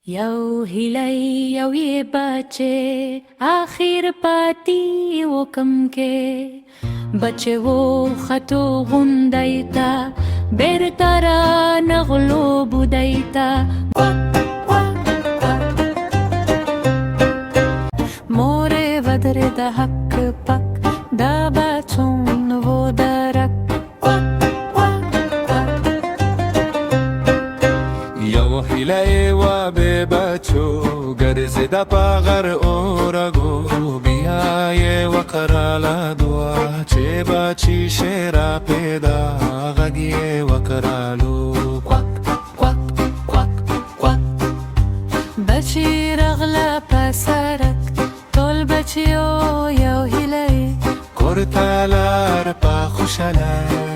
یو هیلۍ یو یې بچې آخر پاتې و کم کې بچې و خطو غونډۍ ته بیرته رانغلو بودۍ ته مورې ودرېده هک پک دا بچون و درک یو هیلۍ وه بې بچو ګرځېده په غر اورګو بیا یې وکرله دعا چې بچي شي راپیدا غږ یې وکرلو کوک کوک کوک کوک بچی رغله په سرک ټول بچیو یو هیلۍ کور ته لاړ په خوشحالۍ